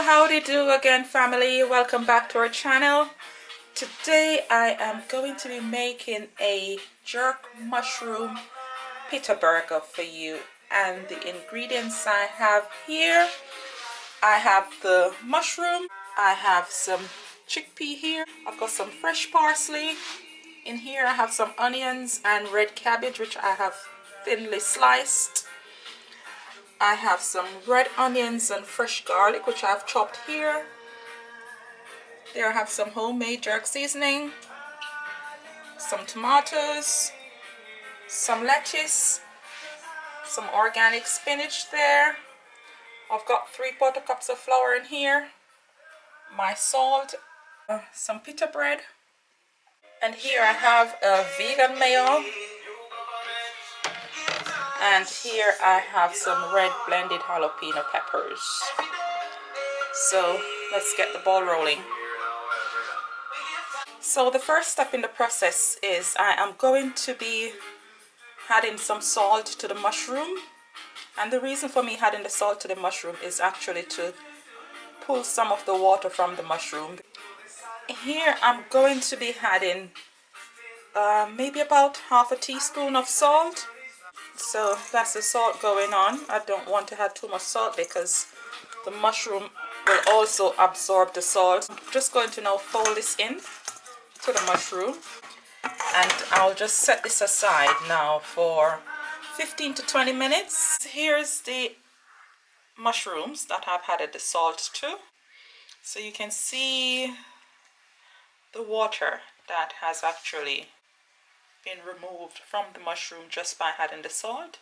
Howdy do again, family. Welcome back to our channel. Today I am going to be making a jerk mushroom pita burger for you, and the ingredients I have here: I have the mushroom, I have some chickpea here, I've got some fresh parsley in here, I have some onions and red cabbage which I have thinly sliced. I have some red onions and fresh garlic which I've chopped here. There I have some homemade jerk seasoning, some tomatoes, some lettuce, some organic spinach there. I've got 3/4 cups of flour in here, my salt, some pita bread, and here I have a vegan mayo, and here I have some red blended jalapeno peppers. So let's get the ball rolling. So the first step in the process is I am going to be adding some salt to the mushroom, and the reason for me adding the salt to the mushroom is actually to pull some of the water from the mushroom. Here I'm going to be adding maybe about half a teaspoon of salt. So that's the salt going on. I don't want to add too much salt because the mushroom will also absorb the salt. I'm just going to now fold this in to the mushroom, and I'll just set this aside now for 15 to 20 minutes. Here's the mushrooms that I've added the salt to. So you can see the water that has actually been removed from the mushroom just by adding the salt.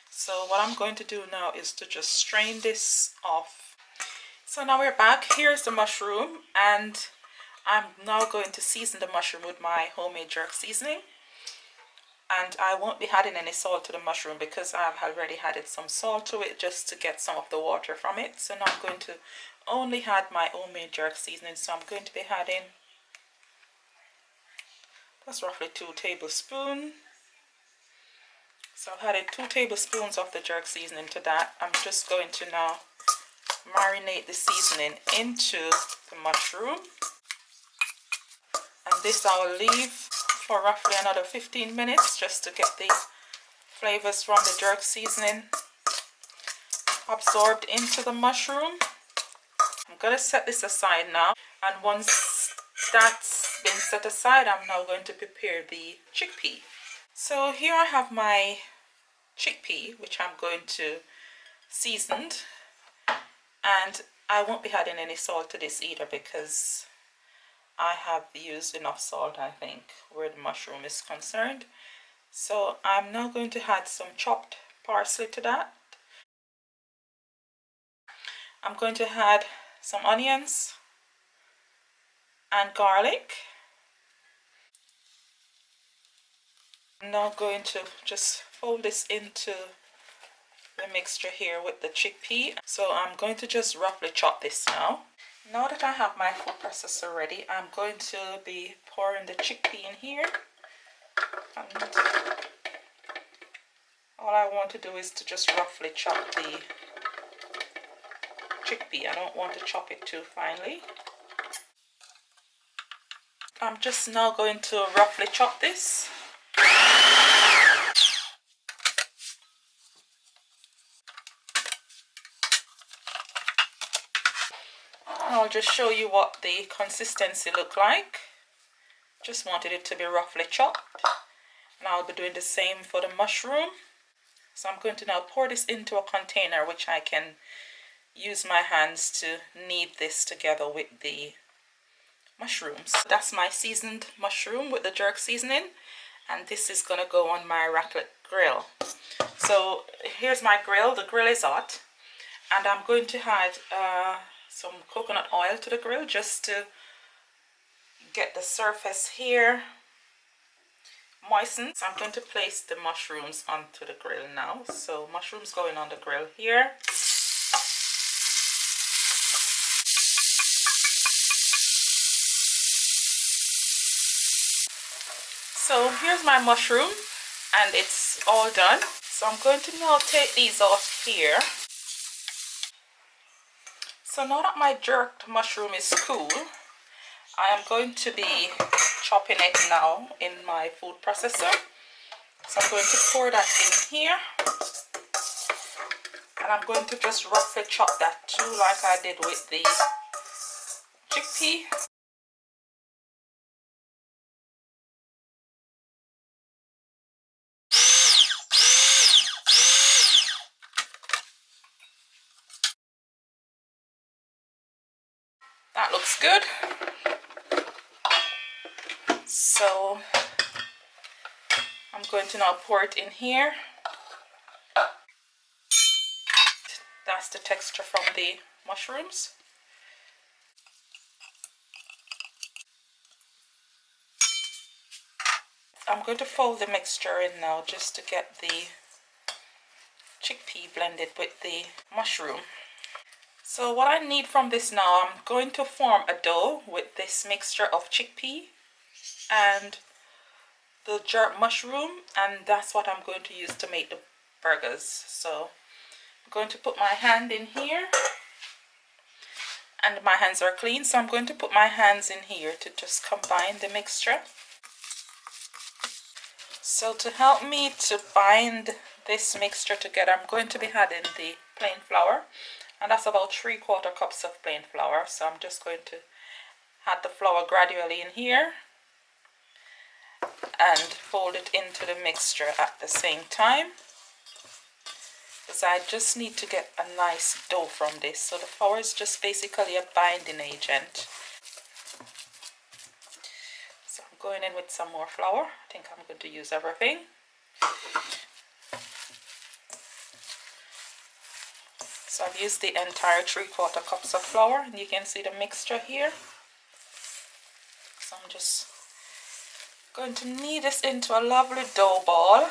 So what I'm going to do now is to just strain this off. So now we're back. Here's the mushroom, and I'm now going to season the mushroom with my homemade jerk seasoning. And I won't be adding any salt to the mushroom because I've already added some salt to it just to get some of the water from it. So now I'm going to only add my homemade jerk seasoning. So I'm going to be adding, that's roughly 2 tablespoons. So I've added 2 tablespoons of the jerk seasoning to that. I'm just going to now marinate the seasoning into the mushroom. And this I will leave for roughly another 15 minutes just to get the flavors from the jerk seasoning absorbed into the mushroom. I'm going to set this aside now, and once that's been set aside, I'm now going to prepare the chickpea. So here I have my chickpea, which I'm going to season, and I won't be adding any salt to this either because I have used enough salt, I think, where the mushroom is concerned. So I'm now going to add some chopped parsley to that. I'm going to add some onions and garlic. I'm now going to just fold this into the mixture here with the chickpea. So I'm going to just roughly chop this now. Now that I have my food processor ready, I'm going to be pouring the chickpea in here. And all I want to do is to just roughly chop the chickpea. I don't want to chop it too finely. I'm just now going to roughly chop this. I'll just show you what the consistency look like. Just wanted it to be roughly chopped, and I'll be doing the same for the mushroom. So I'm going to now pour this into a container which I can use my hands to knead this together with the mushrooms. That's my seasoned mushroom with the jerk seasoning, and this is going to go on my raclette grill. So here's my grill. The grill is hot, and I'm going to add some coconut oil to the grill just to get the surface here moistened. So I'm going to place the mushrooms onto the grill now. So mushrooms going on the grill here. So here's my mushroom, and it's all done. So I'm going to now take these off here. So now that my jerked mushroom is cool, I am going to be chopping it now in my food processor. So I'm going to pour that in here. And I'm going to just roughly chop that too, like I did with the chickpea. That looks good. So I'm going to now pour it in here. That's the texture from the mushrooms. I'm going to fold the mixture in now just to get the chickpea blended with the mushroom. So what I need from this now, I'm going to form a dough with this mixture of chickpea and the jerk mushroom, and that's what I'm going to use to make the burgers. So I'm going to put my hand in here, and my hands are clean, so I'm going to put my hands in here to just combine the mixture. So to help me to bind this mixture together, I'm going to be adding the plain flour, and that's about 3/4 cups of plain flour. So I'm just going to add the flour gradually in here and fold it into the mixture at the same time, because I just need to get a nice dough from this. So the flour is just basically a binding agent. So I'm going in with some more flour. I think I'm going to use everything. So I've used the entire 3/4 cups of flour, and you can see the mixture here. So I'm just going to knead this into a lovely dough ball.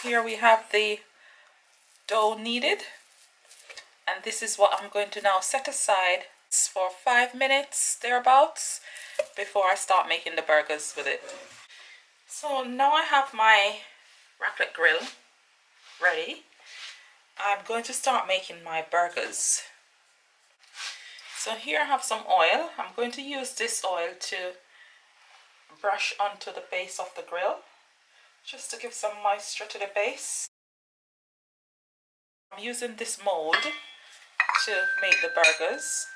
Here we have the dough kneaded, and this is what I'm going to now set aside for 5 minutes thereabouts before I start making the burgers with it. So now I have my raclette grill ready. I'm going to start making my burgers. So here I have some oil. I'm going to use this oil to brush onto the base of the grill, just to give some moisture to the base. I'm using this mold to make the burgers,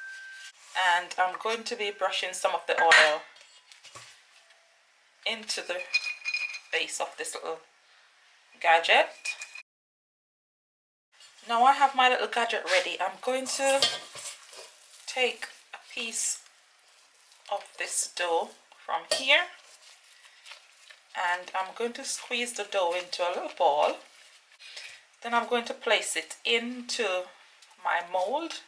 and I'm going to be brushing some of the oil into the base of this little gadget. Now I have my little gadget ready. I'm going to take a piece of this dough from here, and I'm going to squeeze the dough into a little ball. Then I'm going to place it into my mold,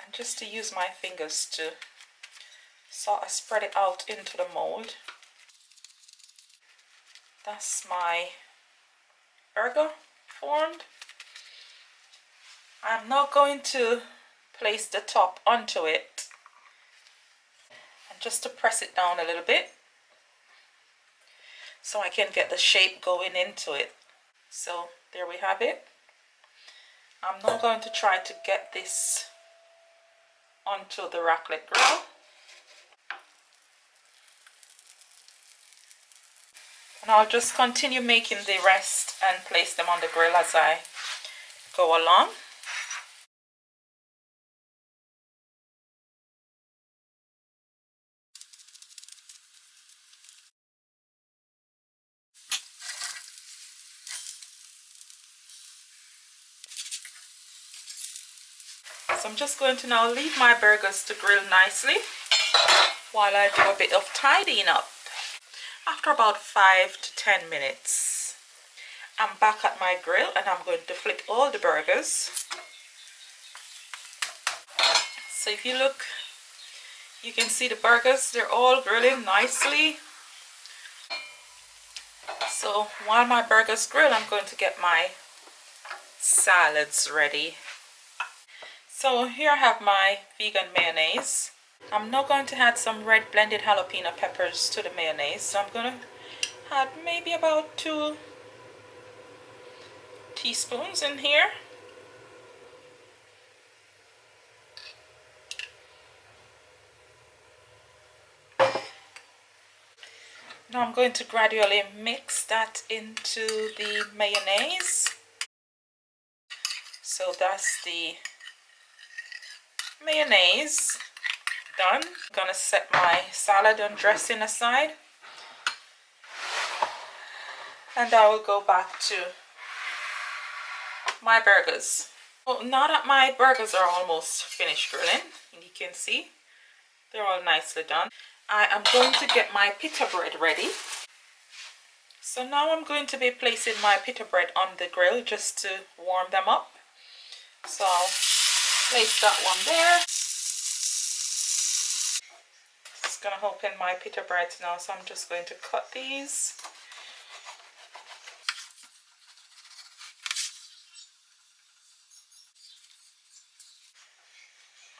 and just to use my fingers to sort of spread it out into the mold. That's my burger formed. I'm now going to place the top onto it, and just to press it down a little bit so I can get the shape going into it. So there we have it. I'm now going to try to get this onto the raclette grill. And I'll just continue making the rest and place them on the grill as I go along. So I'm just going to now leave my burgers to grill nicely while I do a bit of tidying up. After about 5 to 10 minutes, I'm back at my grill, and I'm going to flip all the burgers. So if you look, you can see the burgers, they're all grilling nicely. So while my burgers grill, I'm going to get my salads ready. So here I have my vegan mayonnaise. I'm now going to add some red blended jalapeno peppers to the mayonnaise. So I'm going to Had maybe about 2 teaspoons in here. Now I'm going to gradually mix that into the mayonnaise. So that's the mayonnaise done. I'm gonna set my salad and dressing aside, and I will go back to my burgers. Well, now that my burgers are almost finished grilling, and you can see they're all nicely done, I am going to get my pita bread ready. So now I'm going to be placing my pita bread on the grill just to warm them up. So I'll place that one there. Just gonna open my pita breads now, so I'm just going to cut these.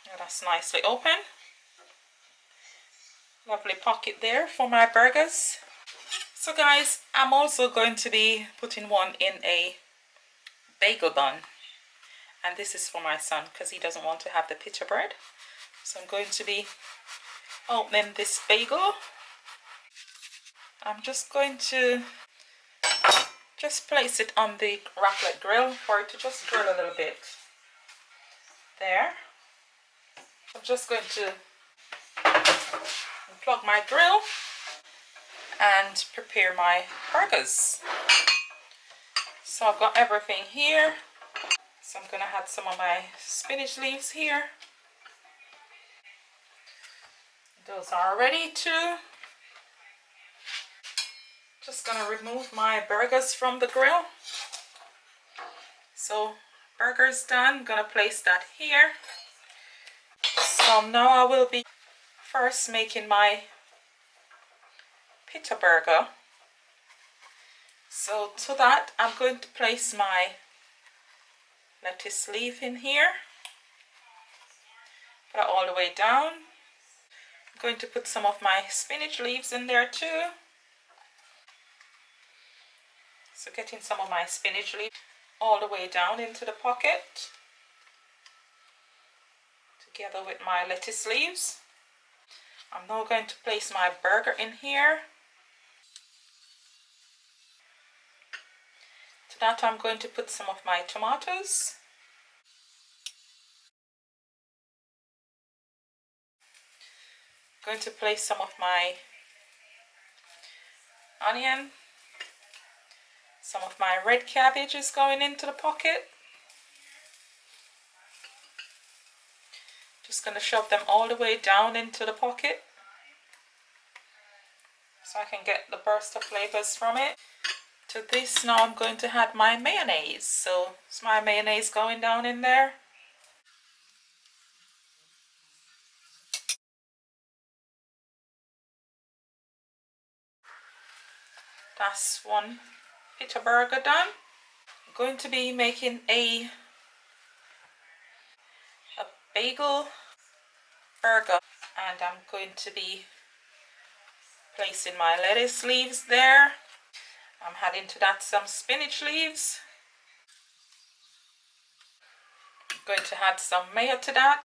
Oh, that's nicely open. Lovely pocket there for my burgers. So guys, I'm also going to be putting one in a bagel bun. And this is for my son because he doesn't want to have the pita bread. So I'm going to be opening this bagel. I'm just going to place it on the raclette grill for it to just grill a little bit. There. I'm just going to unplug my grill and prepare my burgers. So I've got everything here. So I'm gonna add some of my spinach leaves here. Those are ready too. Just gonna remove my burgers from the grill. So burgers done, gonna place that here. So now I will be first making my pita burger. So to that I'm going to place my lettuce leaf in here. Put it all the way down. I'm going to put some of my spinach leaves in there too. So getting some of my spinach leaves all the way down into the pocket together with my lettuce leaves. I'm now going to place my burger in here. To that I'm going to put some of my tomatoes. I'm going to place some of my onion. Some of my red cabbage is going into the pocket. Just going to shove them all the way down into the pocket so I can get the burst of flavors from it. To this now I'm going to add my mayonnaise. So it's my mayonnaise going down in there. That's one pita burger done. I'm going to be making a bagel burger, and I'm going to be placing my lettuce leaves there. I'm adding to that some spinach leaves. I'm going to add some mayo to that.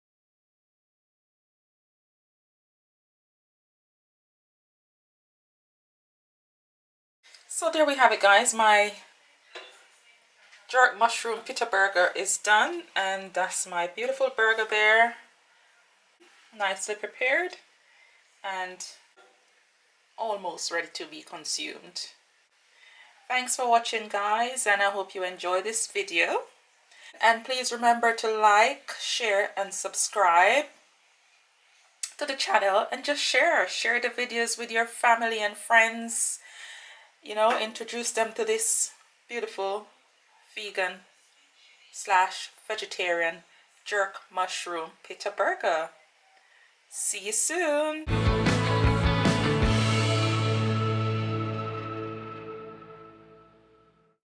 So there we have it guys, my jerk mushroom pita burger is done, and that's my beautiful burger there, nicely prepared and almost ready to be consumed. Thanks for watching guys, and I hope you enjoy this video, and please remember to like, share and subscribe to the channel, and just share the videos with your family and friends. You know, introduce them to this beautiful vegan / vegetarian jerk mushroom pita burger. See you soon.